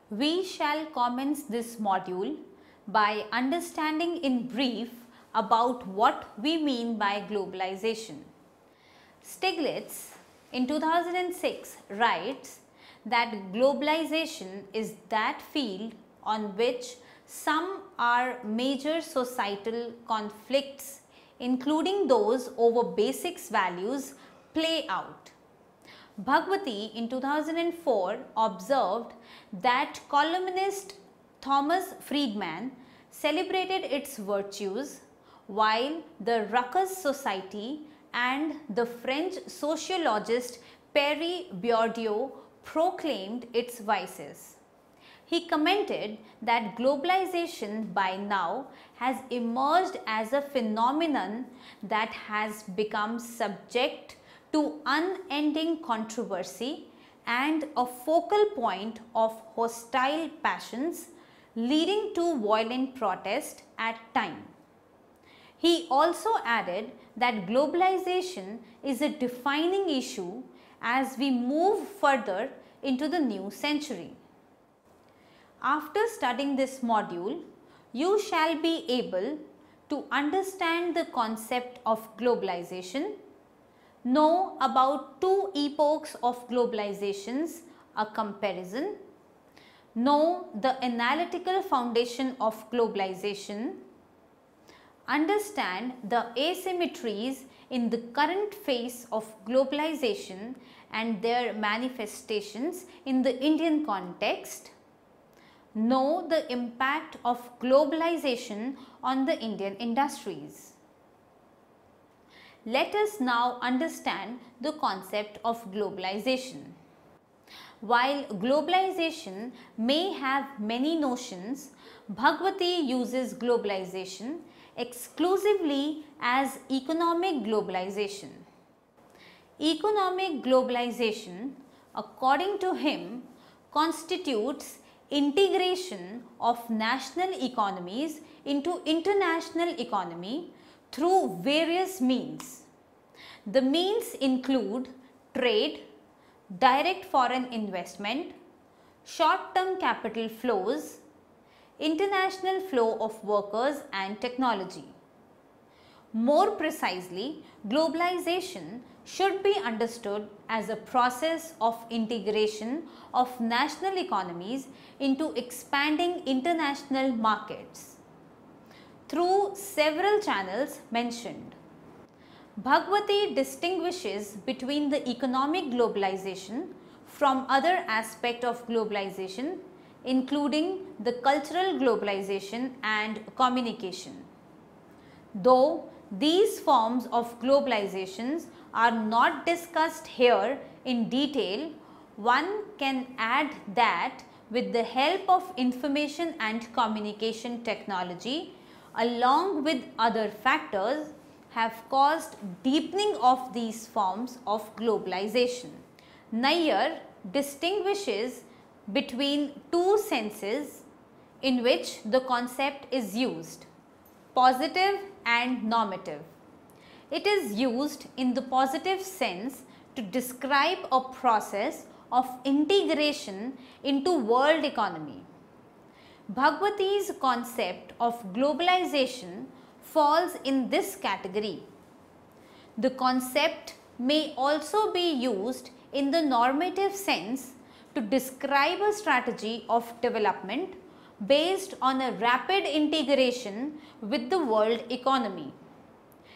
We shall commence this module by understanding in brief about what we mean by globalization. Stiglitz in 2006 writes that globalization is that field on which some are major societal conflicts, including those over basics values, play out. Bhagwati in 2004 observed that columnist Thomas Friedman celebrated its virtues, while the Ruckus Society and the French sociologist Pierre Bourdieu proclaimed its vices. He commented that globalization by now has emerged as a phenomenon that has become subject to unending controversy and a focal point of hostile passions, leading to violent protest at times. He also added that globalization is a defining issue as we move further into the new century. After studying this module, you shall be able to understand the concept of globalization, know about two epochs of globalizations, a comparison, know the analytical foundation of globalization, understand the asymmetries in the current phase of globalization and their manifestations in the Indian context, know the impact of globalization on the Indian industries. Let us now understand the concept of globalization. While globalization may have many notions, Bhagwati uses globalization exclusively as economic globalization. Economic globalization, according to him, constitutes integration of national economies into international economy through various means. The means include trade, direct foreign investment, short-term capital flows, international flow of workers and technology. More precisely, globalization should be understood as a process of integration of national economies into expanding international markets through several channels mentioned. Bhagwati distinguishes between the economic globalization from other aspects of globalization, including the cultural globalization and communication. Though these forms of globalizations are not discussed here in detail, one can add that with the help of information and communication technology, along with other factors, have caused deepening of these forms of globalization. Nair distinguishes between two senses in which the concept is used, positive and normative. It is used in the positive sense to describe a process of integration into world economy. Bhagwati's concept of globalization falls in this category. The concept may also be used in the normative sense to describe a strategy of development based on a rapid integration with the world economy.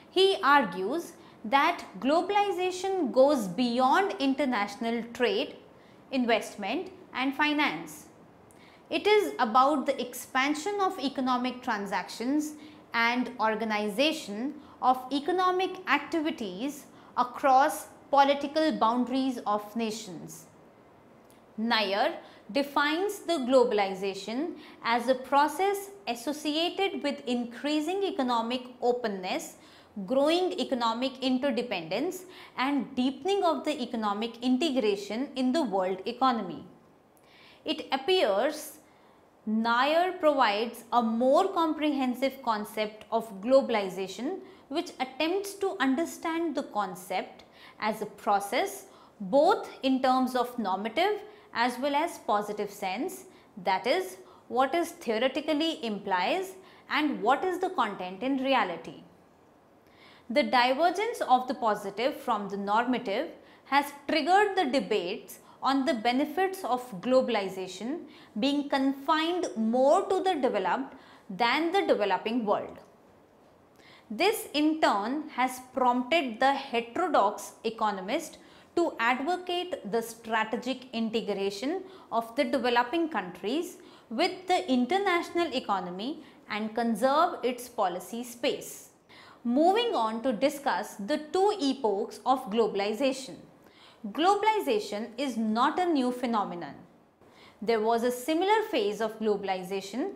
He argues that globalization goes beyond international trade, investment and finance. It is about the expansion of economic transactions and organization of economic activities across political boundaries of nations. Nair defines the globalization as a process associated with increasing economic openness, growing economic interdependence and deepening of the economic integration in the world economy. It appears Nair provides a more comprehensive concept of globalization which attempts to understand the concept as a process both in terms of normative as well as positive sense that is, what is theoretically implies and what is the content in reality. The divergence of the positive from the normative has triggered the debates on the benefits of globalization being confined more to the developed than the developing world. This in turn has prompted the heterodox economist to advocate the strategic integration of the developing countries with the international economy and conserve its policy space. Moving on to discuss the two epochs of globalization. Globalization is not a new phenomenon. There was a similar phase of globalization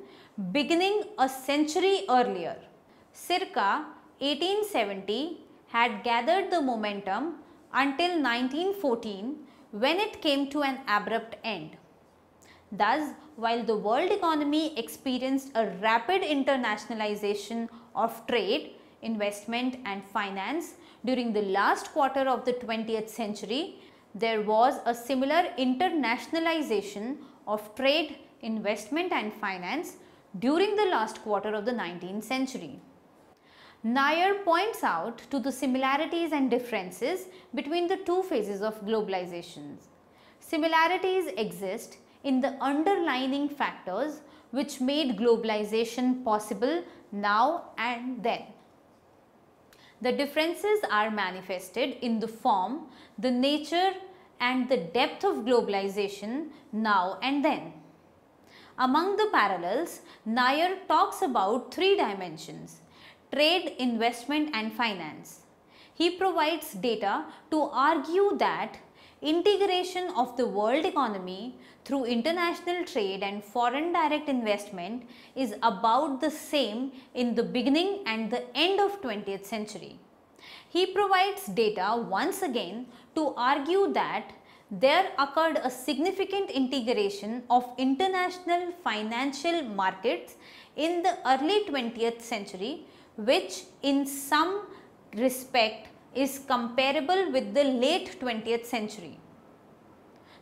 beginning a century earlier. Circa 1870 had gathered the momentum until 1914 when it came to an abrupt end. Thus, while the world economy experienced a rapid internationalization of trade, investment and finance during the last quarter of the 20th century, there was a similar internationalization of trade, investment and finance during the last quarter of the 19th century. Nair points out to the similarities and differences between the two phases of globalization. Similarities exist in the underlying factors which made globalization possible now and then. The differences are manifested in the form, the nature and the depth of globalization now and then. Among the parallels, Nair talks about three dimensions: trade, investment and finance. He provides data to argue that integration of the world economy through international trade and foreign direct investment is about the same in the beginning and the end of 20th century. He provides data once again to argue that there occurred a significant integration of international financial markets in the early 20th century, which in some respect is comparable with the late 20th century.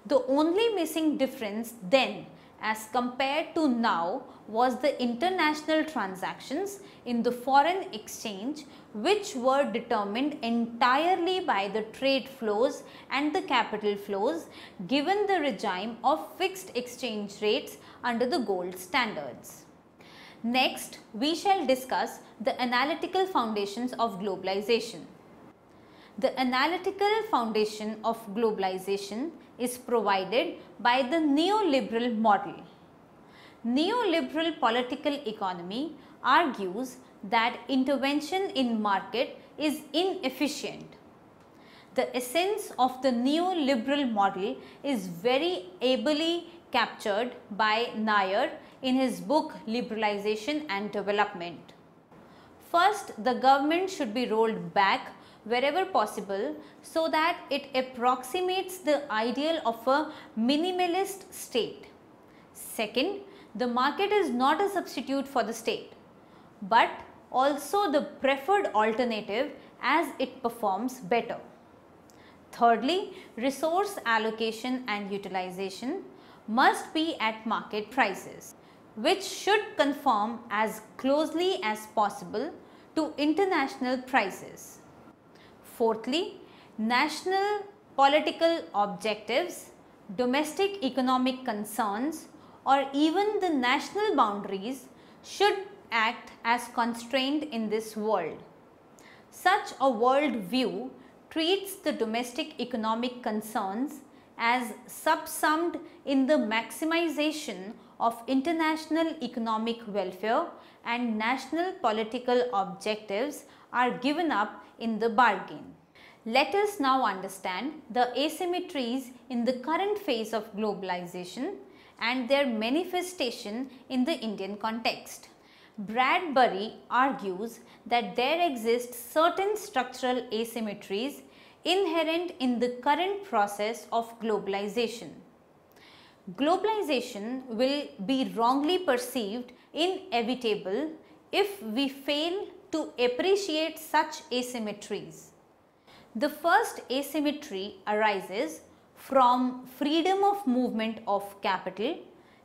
The only missing difference then as compared to now was the international transactions in the foreign exchange, which were determined entirely by the trade flows and the capital flows given the regime of fixed exchange rates under the gold standards. Next, we shall discuss the analytical foundations of globalization. The analytical foundation of globalization is provided by the neoliberal model. Neoliberal political economy argues that intervention in market is inefficient. The essence of the neoliberal model is very ably captured by Nair in his book Liberalization and Development. First, the government should be rolled back wherever possible so that it approximates the ideal of a minimalist state. Second, the market is not a substitute for the state, but also the preferred alternative as it performs better. Thirdly, resource allocation and utilization must be at market prices, which should conform as closely as possible to international prices. Fourthly, national political objectives, domestic economic concerns, or even the national boundaries should act as constraint in this world. Such a world view treats the domestic economic concerns as subsumed in the maximization of international economic welfare, and national political objectives are given up in the bargain. Let us now understand the asymmetries in the current phase of globalization and their manifestation in the Indian context. Bradbury argues that there exist certain structural asymmetries inherent in the current process of globalization. Globalization will be wrongly perceived inevitable if we fail to appreciate such asymmetries. The first asymmetry arises from freedom of movement of capital,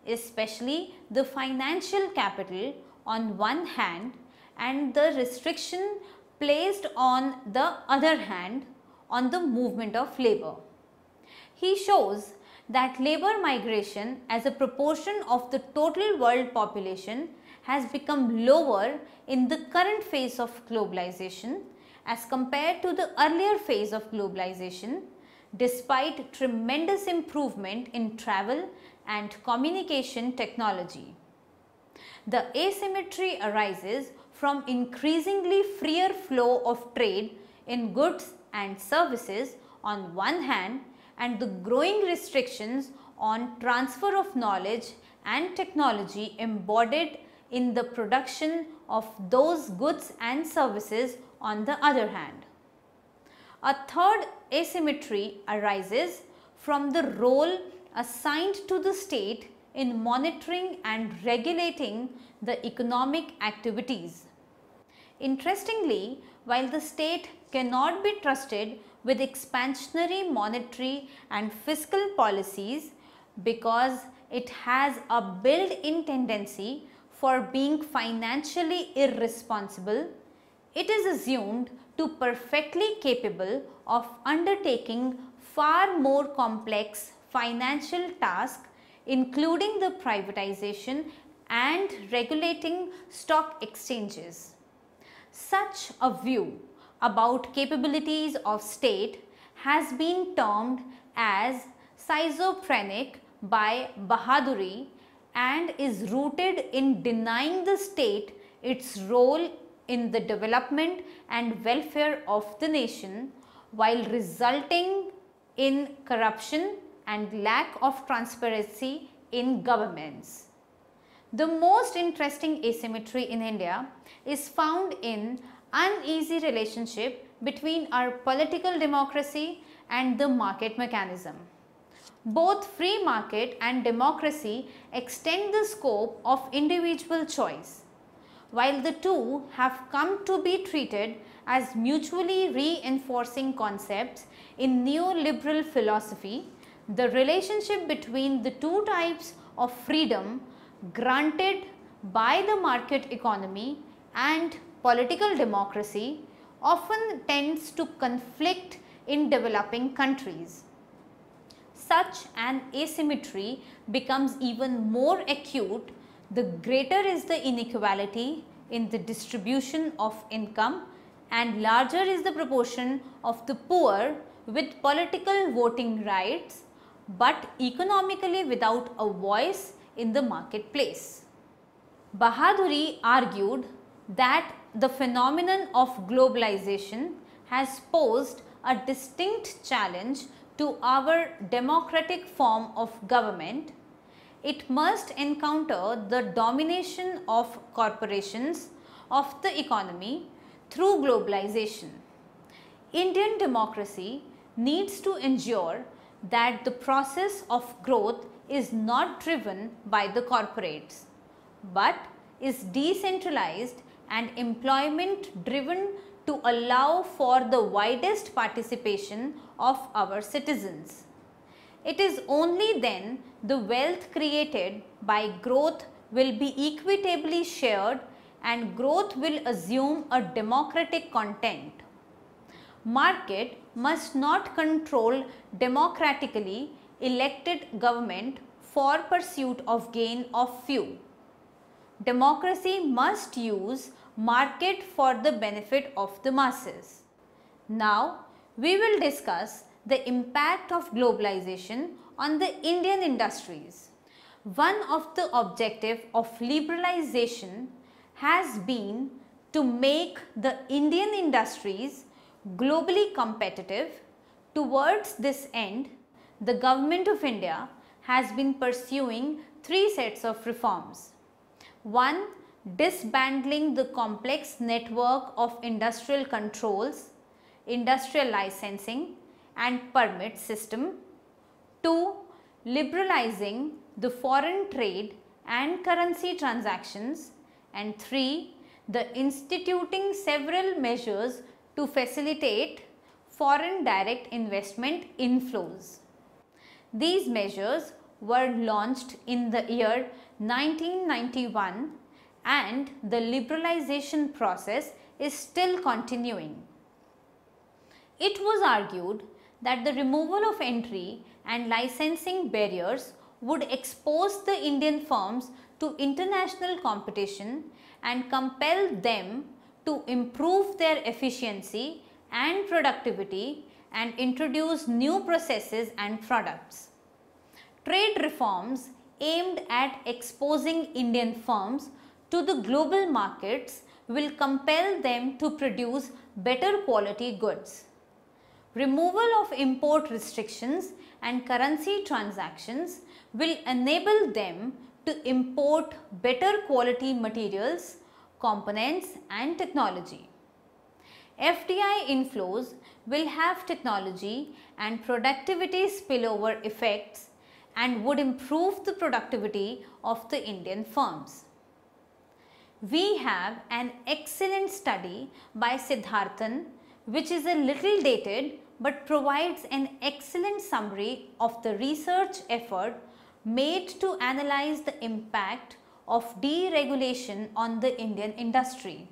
especially the financial capital on one hand and the restriction placed on the other hand on the movement of labor. He shows that labor migration as a proportion of the total world population has become lower in the current phase of globalization as compared to the earlier phase of globalization, despite tremendous improvement in travel and communication technology. The asymmetry arises from increasingly freer flow of trade in goods and services on one hand and the growing restrictions on transfer of knowledge and technology embodied in the production of those goods and services on the other hand. A third asymmetry arises from the role assigned to the state in monitoring and regulating the economic activities. Interestingly, while the state cannot be trusted with expansionary monetary and fiscal policies because it has a built-in tendency for being financially irresponsible, it is assumed to perfectly capable of undertaking far more complex financial tasks, including the privatization and regulating stock exchanges. Such a view about capabilities of state has been termed as schizophrenic by Bahaduri and is rooted in denying the state its role in the development and welfare of the nation while resulting in corruption and lack of transparency in governments. The most interesting asymmetry in India is found in uneasy relationship between our political democracy and the market mechanism. Both free market and democracy extend the scope of individual choice. While the two have come to be treated as mutually reinforcing concepts in neoliberal philosophy, the relationship between the two types of freedom granted by the market economy and political democracy often tends to conflict in developing countries. Such an asymmetry becomes even more acute the greater is the inequality in the distribution of income and larger is the proportion of the poor with political voting rights but economically without a voice in the marketplace. Bahaduri argued that the phenomenon of globalization has posed a distinct challenge to our democratic form of government. It must encounter the domination of corporations of the economy through globalization. Indian democracy needs to ensure that the process of growth is not driven by the corporates, but is decentralized and employment driven to allow for the widest participation of our citizens. It is only then the wealth created by growth will be equitably shared and growth will assume a democratic content. Market must not control democratically elected government for pursuit of gain of few. Democracy must use market for the benefit of the masses. Now, we will discuss the impact of globalization on the Indian industries. One of the objectives of liberalization has been to make the Indian industries globally competitive. Towards this end, the Government of India has been pursuing three sets of reforms. One, disbanding the complex network of industrial controls, industrial licensing and permit system. 2. Liberalizing the foreign trade and currency transactions. And 3. The instituting several measures to facilitate foreign direct investment inflows. These measures were launched in the year 1991 and the liberalization process is still continuing. It was argued that the removal of entry and licensing barriers would expose the Indian firms to international competition and compel them to improve their efficiency and productivity and introduce new processes and products. Trade reforms aimed at exposing Indian firms to the global markets will compel them to produce better quality goods. Removal of import restrictions and currency transactions will enable them to import better quality materials, components and technology. FDI inflows will have technology and productivity spillover effects and would improve the productivity of the Indian firms. We have an excellent study by Siddharthan, which is a little dated but provides an excellent summary of the research effort made to analyze the impact of deregulation on the Indian industry.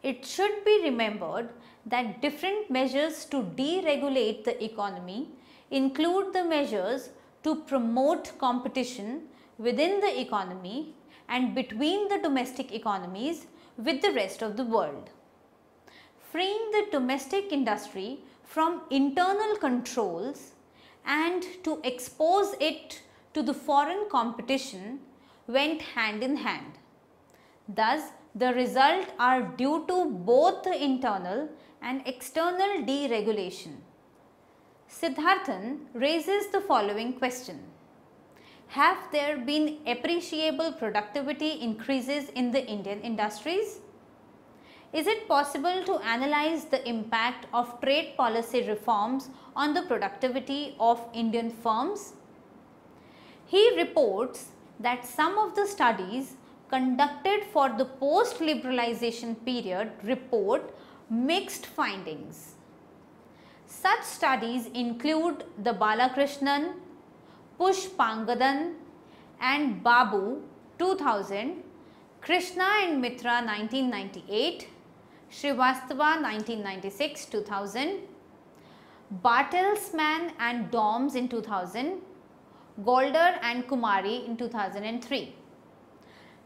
It should be remembered that different measures to deregulate the economy include the measures to promote competition within the economy and between the domestic economies with the rest of the world. Freeing the domestic industry from internal controls and to expose it to the foreign competition went hand in hand. Thus, the result are due to both the internal and external deregulation. Siddharthan raises the following question. Have there been appreciable productivity increases in the Indian industries? Is it possible to analyze the impact of trade policy reforms on the productivity of Indian firms? He reports that some of the studies conducted for the post-liberalization period report mixed findings. Such studies include the Balakrishnan, Pushpangadan and Babu 2000, Krishna and Mitra 1998, Srivastava 1996-2000, Bartelsman and Doms in 2000, Golder and Kumari in 2003.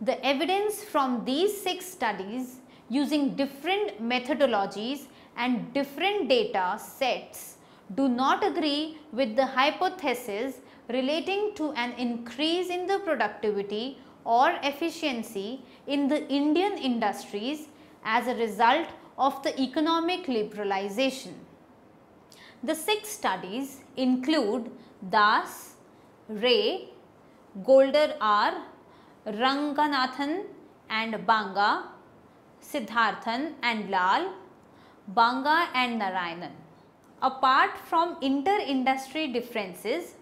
The evidence from these 6 studies using different methodologies and different data sets do not agree with the hypothesis relating to an increase in the productivity or efficiency in the Indian industries as a result of the economic liberalization. The 6 studies include Das, Ray, Golder R, Ranganathan and Banga, Siddharthan and Lal, Banga and Narayanan. Apart from inter-industry differences,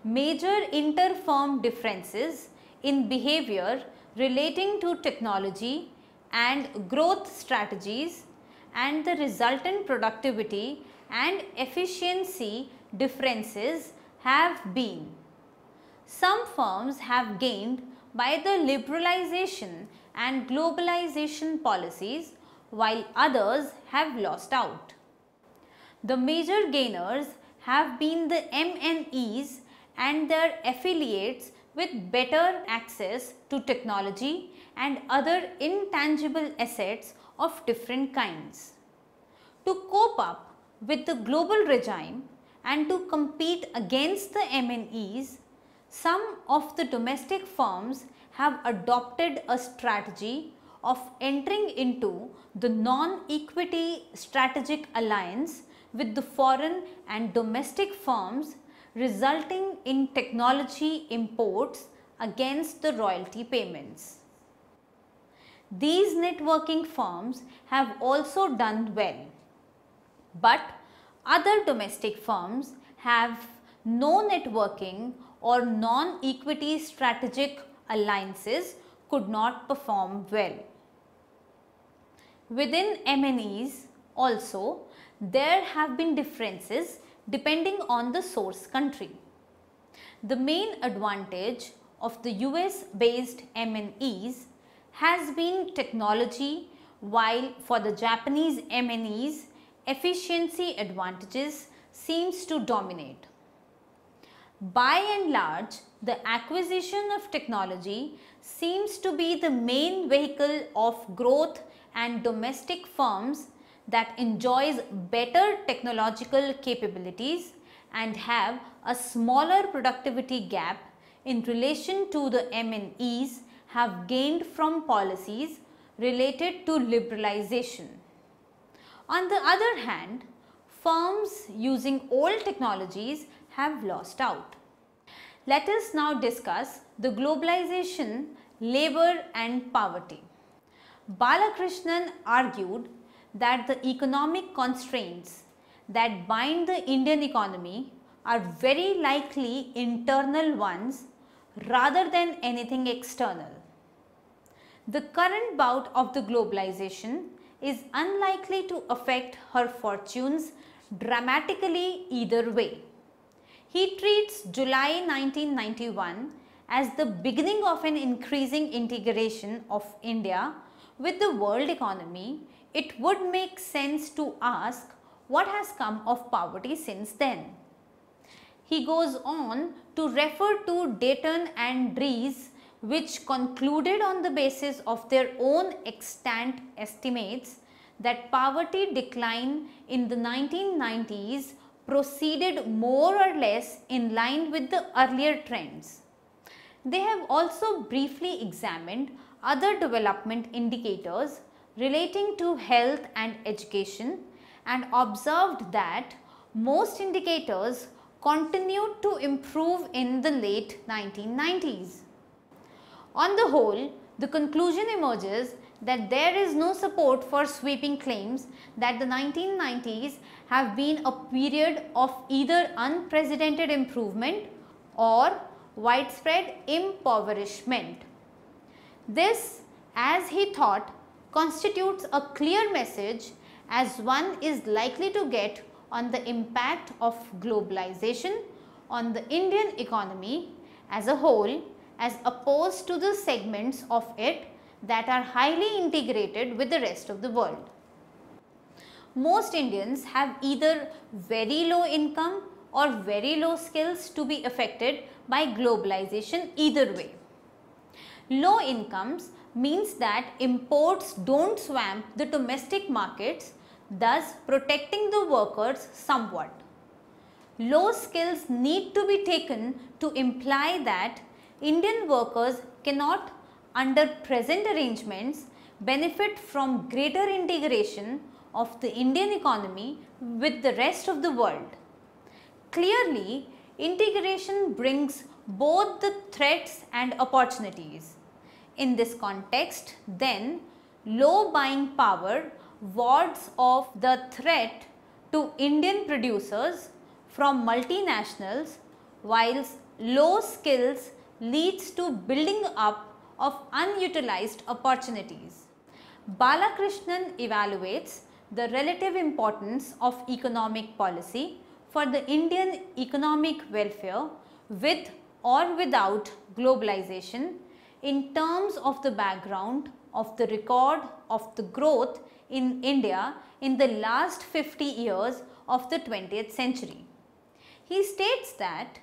major inter-firm differences in behavior relating to technology and growth strategies and the resultant productivity and efficiency differences have been. Some firms have gained by the liberalization and globalization policies, while others have lost out. The major gainers have been the MNEs and their affiliates with better access to technology and other intangible assets of different kinds. To cope up with the global regime and to compete against the MNEs, some of the domestic firms have adopted a strategy of entering into the non-equity strategic alliance with the foreign and domestic firms, resulting in technology imports against the royalty payments. These networking firms have also done well, but other domestic firms have no networking or non-equity strategic alliances could not perform well. Within MNEs also, there have been differences depending on the source country. The main advantage of the US based MNEs has been technology, while for the Japanese MNEs, efficiency advantages seems to dominate. By and large, the acquisition of technology seems to be the main vehicle of growth and domestic firms that enjoys better technological capabilities and have a smaller productivity gap in relation to the MNEs have gained from policies related to liberalization. On the other hand, firms using old technologies have lost out. Let us now discuss the globalization, labor and poverty. Balakrishnan argued that the economic constraints that bind the Indian economy are very likely internal ones rather than anything external. The current bout of the globalization is unlikely to affect her fortunes dramatically either way. He treats July 1991 as the beginning of an increasing integration of India with the world economy. It would make sense to ask what has come of poverty since then. He goes on to refer to Dayton and Dries, which concluded on the basis of their own extant estimates that poverty decline in the 1990s proceeded more or less in line with the earlier trends. They have also briefly examined other development indicators relating to health and education and observed that most indicators continued to improve in the late 1990s. On the whole, the conclusion emerges that there is no support for sweeping claims that the 1990s have been a period of either unprecedented improvement or widespread impoverishment. This, as he thought, constitutes a clear message as one is likely to get on the impact of globalization on the Indian economy as a whole, as opposed to the segments of it that are highly integrated with the rest of the world. Most Indians have either very low income or very low skills to be affected by globalization either way. Low incomes means that imports don't swamp the domestic markets, thus protecting the workers somewhat. Low skills need to be taken to imply that Indian workers cannot, under present arrangements, benefit from greater integration of the Indian economy with the rest of the world. Clearly, integration brings both the threats and opportunities. In this context, then, low buying power wards off the threat to Indian producers from multinationals, whilst low skills leads to building up of unutilized opportunities. Balakrishnan evaluates the relative importance of economic policy for the Indian economic welfare with or without globalization in terms of the background of the record of the growth in India in the last 50 years of the 20th century. He states that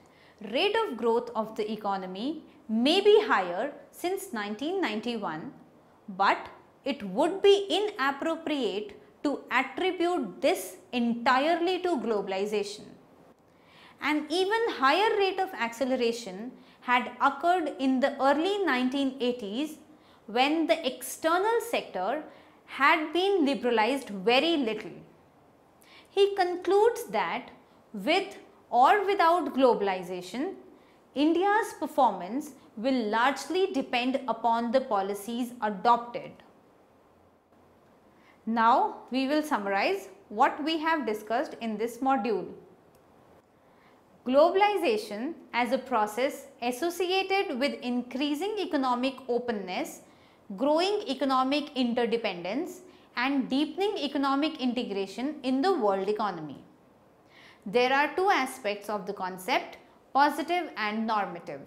rate of growth of the economy may be higher since 1991, but it would be inappropriate to attribute this entirely to globalization. An even higher rate of acceleration had occurred in the early 1980s when the external sector had been liberalized very little. He concludes that with or without globalization, India's performance will largely depend upon the policies adopted. Now, we will summarize what we have discussed in this module. Globalization as a process associated with increasing economic openness, growing economic interdependence and deepening economic integration in the world economy. There are two aspects of the concept. Positive and normative.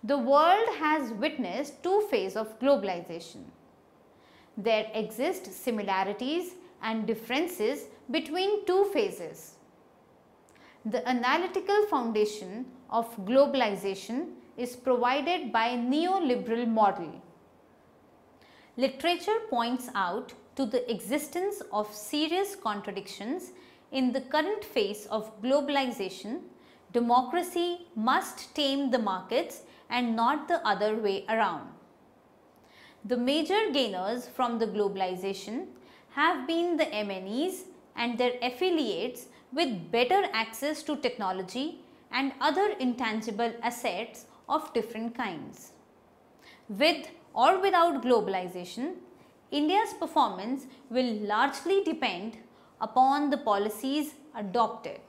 The world has witnessed two phases of globalization. There exist similarities and differences between two phases. The analytical foundation of globalization is provided by Neoliberal Model. Literature points out to the existence of serious contradictions in the current phase of globalization. Democracy must tame the markets and not the other way around. The major gainers from the globalization have been the MNEs and their affiliates with better access to technology and other intangible assets of different kinds. With or without globalization, India's performance will largely depend upon the policies adopted.